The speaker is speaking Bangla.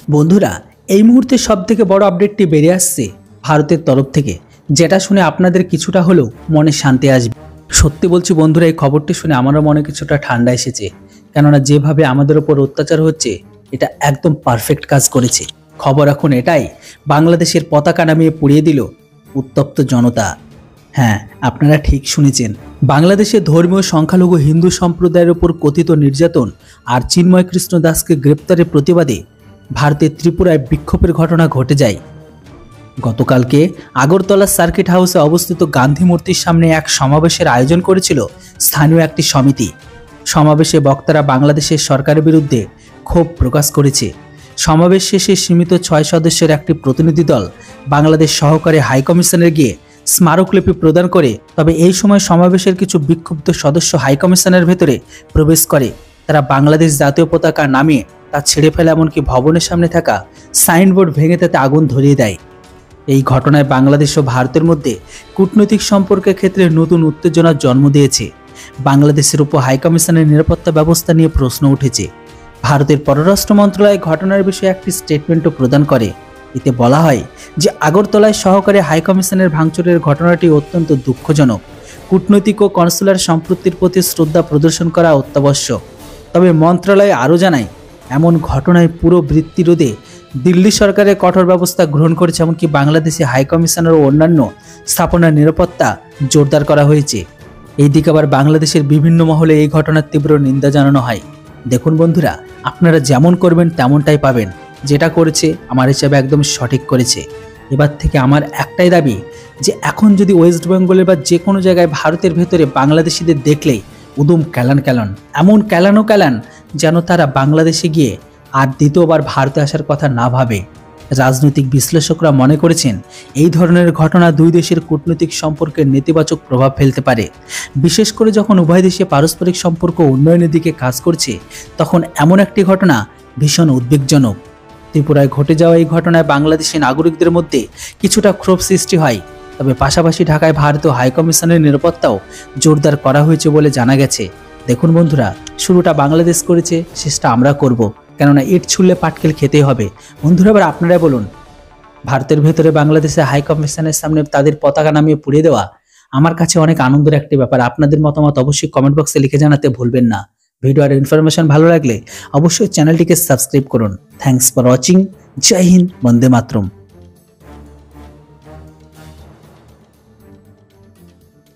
বন্ধুরা, এই মুহূর্তে সবথেকে বড় আপডেটটি বেরিয়ে আসছে ভারতের তরফ থেকে, যেটা শুনে আপনাদের কিছুটা হলেও মনে শান্তি আসবে। সত্যি বলছি বন্ধুরা, এই খবরটি শুনে আমারও মনে কিছুটা ঠান্ডা এসেছে, কেননা যেভাবে আমাদের ওপর অত্যাচার হচ্ছে এটা একদম পারফেক্ট কাজ করেছে। খবর এখন এটাই, বাংলাদেশের পতাকা নামিয়ে পুড়িয়ে দিল উত্তপ্ত জনতা। হ্যাঁ, আপনারা ঠিক শুনেছেন, বাংলাদেশের ধর্মীয় সংখ্যালঘু হিন্দু সম্প্রদায়ের উপর কথিত নির্যাতন আর চিন্ময় কৃষ্ণ দাসকে গ্রেপ্তারের প্রতিবাদে ভারতের ত্রিপুরায় বিক্ষোভের ঘটনা ঘটে যায়। গতকালকে আগরতলা সার্কিট হাউসে অবস্থিত গান্ধী মূর্তির সামনে এক সমাবেশের আয়োজন করেছিল স্থানীয় একটি সমিতি। সমাবেশে বক্তারা বাংলাদেশের সরকারের বিরুদ্ধে ক্ষোভ প্রকাশ করেছে। সমাবেশ শেষে সীমিত 6 সদস্যের একটি প্রতিনিধি দল বাংলাদেশ সহকারী হাইকমিশনে গিয়ে স্মারকলিপি প্রদান করে। তবে এই সময় সমাবেশের কিছু বিক্ষুব্ধ সদস্য হাইকমিশনের ভেতরে প্রবেশ করে। তারা বাংলাদেশ জাতীয় পতাকা নামিয়ে তা ছেড়ে ফেলে, এমনকি ভবনের সামনে থাকা সাইনবোর্ড ভেঙে তাতে আগুন ধরিয়ে দেয়। এই ঘটনায় বাংলাদেশ ও ভারতের মধ্যে কূটনৈতিক সম্পর্কের ক্ষেত্রে নতুন উত্তেজনার জন্ম দিয়েছে। বাংলাদেশের উপর হাইকমিশনের নিরাপত্তা ব্যবস্থা নিয়ে প্রশ্ন উঠেছে। ভারতের পররাষ্ট্র মন্ত্রণালয় ঘটনার বিষয়ে একটি স্টেটমেন্টও প্রদান করে। এতে বলা হয় যে আগরতলায় সহকারী হাইকমিশনের ভাঙচুরের ঘটনাটি অত্যন্ত দুঃখজনক। কূটনৈতিক ও কনসুলার সম্পৃক্তির প্রতি শ্রদ্ধা প্রদর্শন করা অত্যাবশ্যক। তবে মন্ত্রণালয় আরও জানায়, এমন ঘটনায় পুরো বৃত্তি রোধে দিল্লি সরকারের কঠোর ব্যবস্থা গ্রহণ করেছে, এমনকি বাংলাদেশে হাইকমিশনার ও অন্যান্য স্থাপনার নিরাপত্তা জোরদার করা হয়েছে। এইদিকে আবার বাংলাদেশের বিভিন্ন মহলে এই ঘটনার তীব্র নিন্দা জানানো হয়। দেখুন বন্ধুরা, আপনারা যেমন করবেন তেমনটাই পাবেন। যেটা করেছে আমার হিসাবে একদম সঠিক করেছে। এবার থেকে আমার একটাই দাবি যে এখন যদি ওয়েস্ট বেঙ্গলের বা যে কোনো জায়গায় ভারতের ভেতরে বাংলাদেশিদের দেখলেই উদুম ক্যালান, এমন ক্যালান যেন তারা বাংলাদেশে গিয়ে আর দ্বিতীয়বার ভারতে আসার কথা না ভাবে। রাজনৈতিক বিশ্লেষকরা মনে করেছেন এই ধরনের ঘটনা দুই দেশের কূটনৈতিক সম্পর্কের নেতিবাচক প্রভাব ফেলতে পারে। বিশেষ করে যখন উভয় দেশে পারস্পরিক সম্পর্ক উন্নয়নের দিকে কাজ করছে, তখন এমন একটি ঘটনা ভীষণ উদ্বেগজনক। ত্রিপুরায় ঘটে যাওয়া এই ঘটনায় বাংলাদেশি নাগরিকদের মধ্যে কিছুটা ক্ষোভ সৃষ্টি হয়। তবে পাশাপাশি ঢাকায় ভারতীয় হাইকমিশনের নিরাপত্তাও জোরদার করা হয়েছে বলে জানা গেছে। দেখুন বন্ধুরা, শুরুটা বাংলাদেশ করেছে, শেষটা আমরা করব, কেননা ইট ছুড়লে পাটকেল খেতেই হবে। বন্ধুরা, এবার আপনারা বলুন, ভারতের ভেতরে বাংলাদেশের হাইকমিশনের সামনে তাদের পতাকা নামিয়ে পুড়িয়ে দেওয়া আমার কাছে অনেক আনন্দের একটি ব্যাপার। আপনাদের মতামত অবশ্যই কমেন্ট বক্সে লিখে জানাতে ভুলবেন না। ভিডিও আর ইনফরমেশন ভালো লাগলে অবশ্যই চ্যানেলটিকে সাবস্ক্রাইব করুন। Thanks for watching. জয় হিন্দ, বন্দে মাতরম।